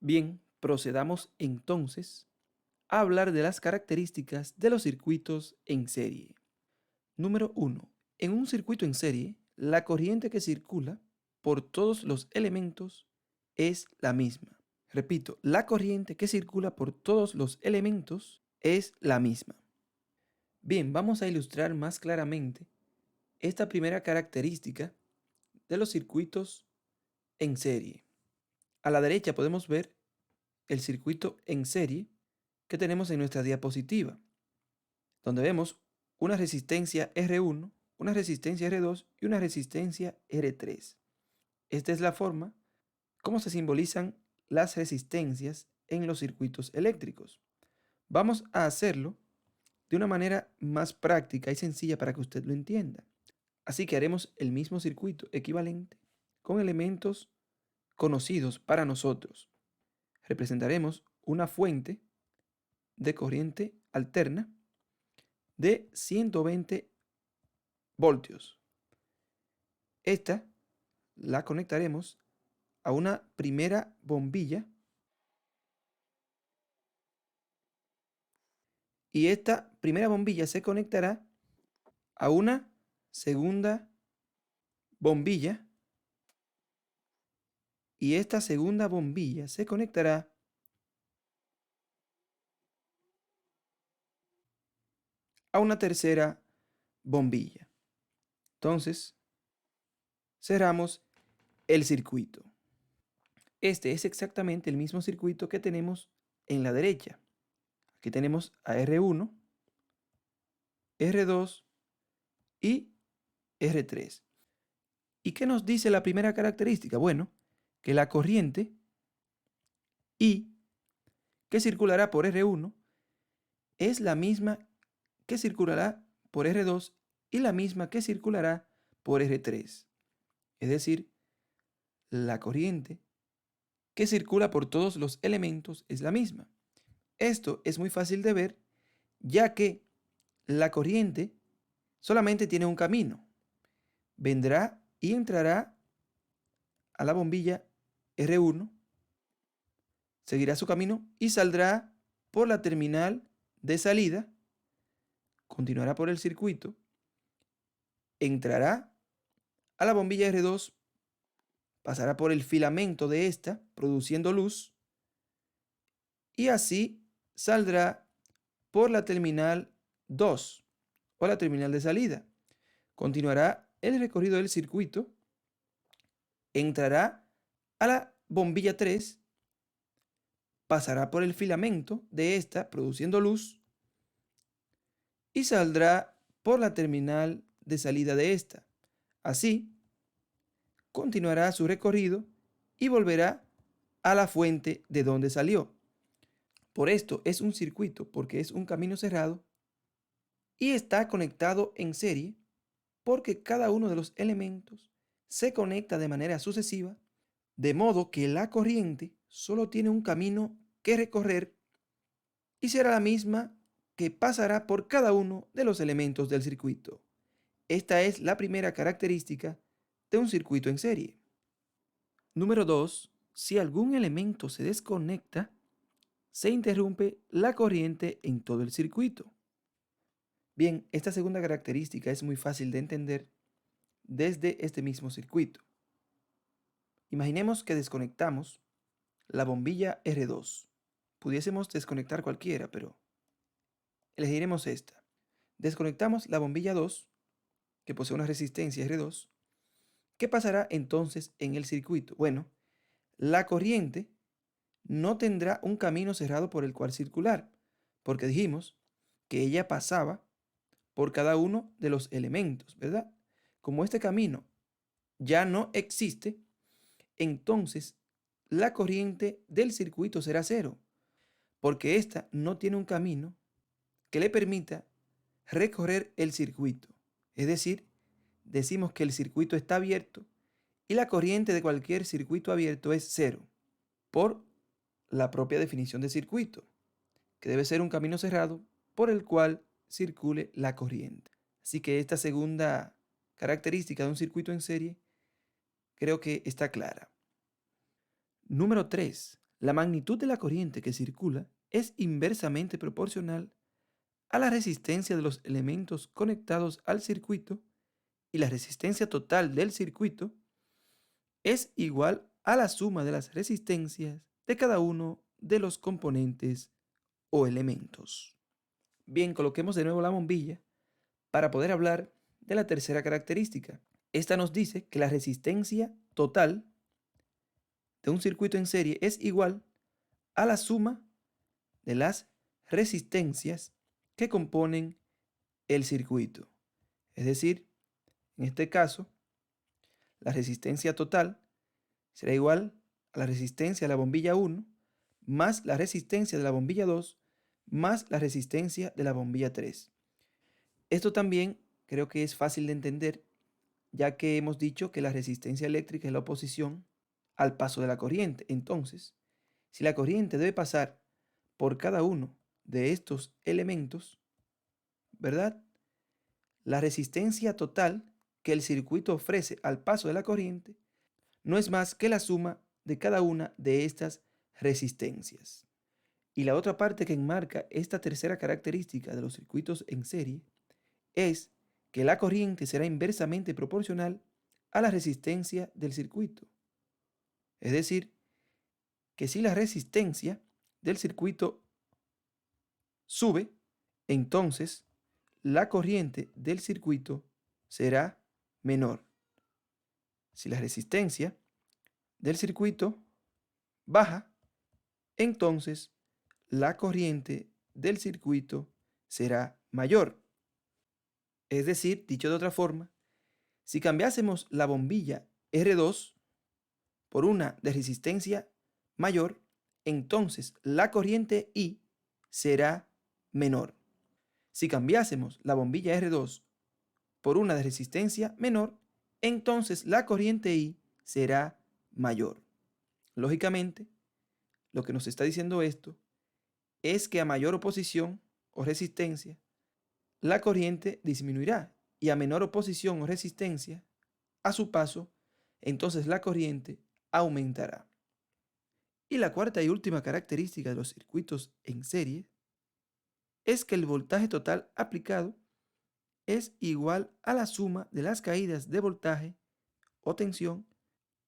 Bien, procedamos entonces a hablar de las características de los circuitos en serie. Número 1. En un circuito en serie, la corriente que circula por todos los elementos es la misma. Repito, la corriente que circula por todos los elementos es la misma. Bien, vamos a ilustrar más claramente esta primera característica de los circuitos en serie. A la derecha podemos ver el circuito en serie que tenemos en nuestra diapositiva, donde vemos una resistencia R1, una resistencia R2 y una resistencia R3. Esta es la forma como se simbolizan las resistencias en los circuitos eléctricos. Vamos a hacerlo de una manera más práctica y sencilla para que usted lo entienda. Así que haremos el mismo circuito equivalente con elementos conocidos para nosotros. Representaremos una fuente de corriente alterna de 120 voltios. Esta la conectaremos a una primera bombilla y esta primera bombilla se conectará a una segunda bombilla y esta segunda bombilla se conectará a una tercera bombilla. Entonces, cerramos el circuito. Este es exactamente el mismo circuito que tenemos en la derecha. Aquí tenemos a R1, R2 y R3. ¿Y qué nos dice la primera característica? Bueno, que la corriente I que circulará por R1 es la misma que circulará por R2 y la misma que circulará por R3. Es decir, la corriente que circula por todos los elementos es la misma. Esto es muy fácil de ver, ya que la corriente solamente tiene un camino. Vendrá y entrará a la bombilla R1, seguirá su camino y saldrá por la terminal de salida, continuará por el circuito, entrará a la bombilla R2, pasará por el filamento de esta, produciendo luz, y así saldrá por la terminal 2 o la terminal de salida. Continuará el recorrido del circuito, entrará a la bombilla 3, pasará por el filamento de esta, produciendo luz, y saldrá por la terminal de salida de esta. Así, continuará su recorrido y volverá a la fuente de donde salió. Por esto es un circuito, porque es un camino cerrado y está conectado en serie, porque cada uno de los elementos se conecta de manera sucesiva, de modo que la corriente solo tiene un camino que recorrer y será la misma que pasará por cada uno de los elementos del circuito. Esta es la primera característica de un circuito en serie. Número 2. Si algún elemento se desconecta, se interrumpe la corriente en todo el circuito. Bien, esta segunda característica es muy fácil de entender desde este mismo circuito. Imaginemos que desconectamos la bombilla R2. Pudiésemos desconectar cualquiera, pero elegiremos esta. Desconectamos la bombilla 2, que posee una resistencia R2. ¿Qué pasará entonces en el circuito? Bueno, la corriente no tendrá un camino cerrado por el cual circular, porque dijimos que ella pasaba por cada uno de los elementos, ¿verdad? Como este camino ya no existe, entonces la corriente del circuito será cero, porque ésta no tiene un camino que le permita recorrer el circuito. Es decir, decimos que el circuito está abierto y la corriente de cualquier circuito abierto es cero, por la propia definición de circuito, que debe ser un camino cerrado por el cual circule la corriente. Así que esta segunda característica de un circuito en serie creo que está clara. Número 3. La magnitud de la corriente que circula es inversamente proporcional a la resistencia de los elementos conectados al circuito y la resistencia total del circuito es igual a la suma de las resistencias de cada uno de los componentes o elementos. Bien, coloquemos de nuevo la bombilla para poder hablar de la tercera característica. Esta nos dice que la resistencia total de un circuito en serie es igual a la suma de las resistencias que componen el circuito. Es decir, en este caso, la resistencia total será igual a la resistencia de la bombilla 1 más la resistencia de la bombilla 2 más la resistencia de la bombilla 3. Esto también creo que es fácil de entender, ya que hemos dicho que la resistencia eléctrica es la oposición al paso de la corriente. Entonces, si la corriente debe pasar por cada uno de estos elementos, ¿verdad? La resistencia total que el circuito ofrece al paso de la corriente no es más que la suma de cada una de estas resistencias. Y la otra parte que enmarca esta tercera característica de los circuitos en serie es que la corriente será inversamente proporcional a la resistencia del circuito. Es decir, que si la resistencia del circuito sube, entonces la corriente del circuito será menor. Si la resistencia del circuito baja, entonces la corriente del circuito será mayor. Es decir, dicho de otra forma, si cambiásemos la bombilla R2 por una de resistencia mayor, entonces la corriente I será menor. Si cambiásemos la bombilla R2 por una de resistencia menor, entonces la corriente I será mayor. Lógicamente, lo que nos está diciendo esto es que a mayor oposición o resistencia, la corriente disminuirá y a menor oposición o resistencia, a su paso, entonces la corriente aumentará. Y la cuarta y última característica de los circuitos en serie es que el voltaje total aplicado es igual a la suma de las caídas de voltaje o tensión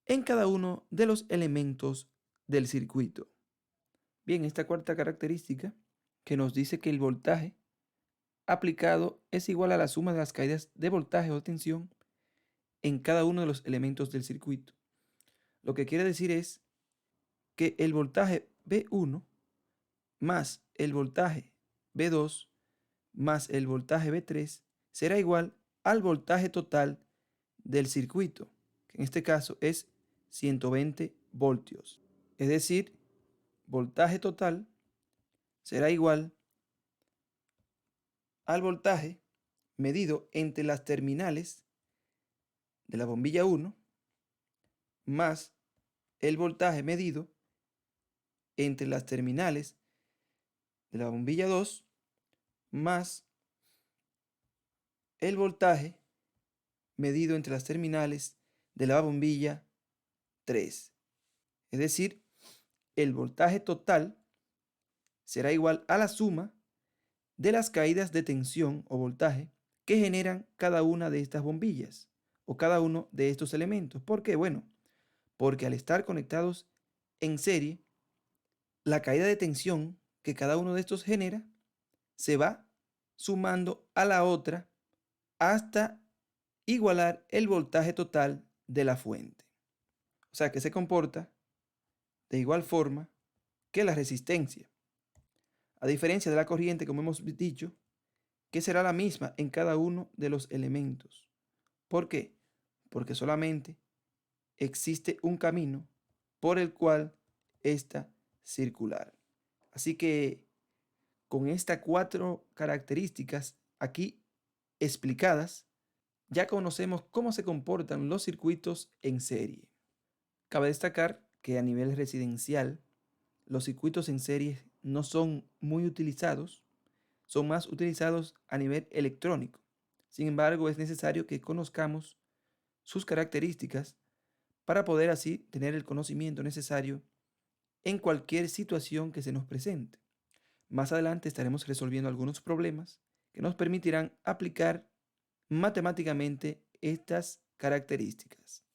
en cada uno de los elementos del circuito. Bien, esta cuarta característica que nos dice que el voltaje aplicado es igual a la suma de las caídas de voltaje o tensión en cada uno de los elementos del circuito. Lo que quiere decir es que el voltaje V1 más el voltaje V2 más el voltaje V3 será igual al voltaje total del circuito, que en este caso es 120 voltios. Es decir, voltaje total será igual al voltaje medido entre las terminales de la bombilla 1 más el voltaje medido entre las terminales de la bombilla 2 más el voltaje medido entre las terminales de la bombilla 3. Es decir, el voltaje total será igual a la suma de las caídas de tensión o voltaje que generan cada una de estas bombillas o cada uno de estos elementos. ¿Por qué? Bueno, porque al estar conectados en serie, la caída de tensión que cada uno de estos genera se va sumando a la otra hasta igualar el voltaje total de la fuente. O sea que se comporta de igual forma que la resistencia. A diferencia de la corriente, como hemos dicho, que será la misma en cada uno de los elementos. ¿Por qué? Porque solamente existe un camino por el cual ésta circular. Así que con estas 4 características aquí explicadas, ya conocemos cómo se comportan los circuitos en serie. Cabe destacar que a nivel residencial, los circuitos en serie no son muy utilizados, son más utilizados a nivel electrónico. Sin embargo, es necesario que conozcamos sus características para poder así tener el conocimiento necesario en cualquier situación que se nos presente. Más adelante estaremos resolviendo algunos problemas que nos permitirán aplicar matemáticamente estas características.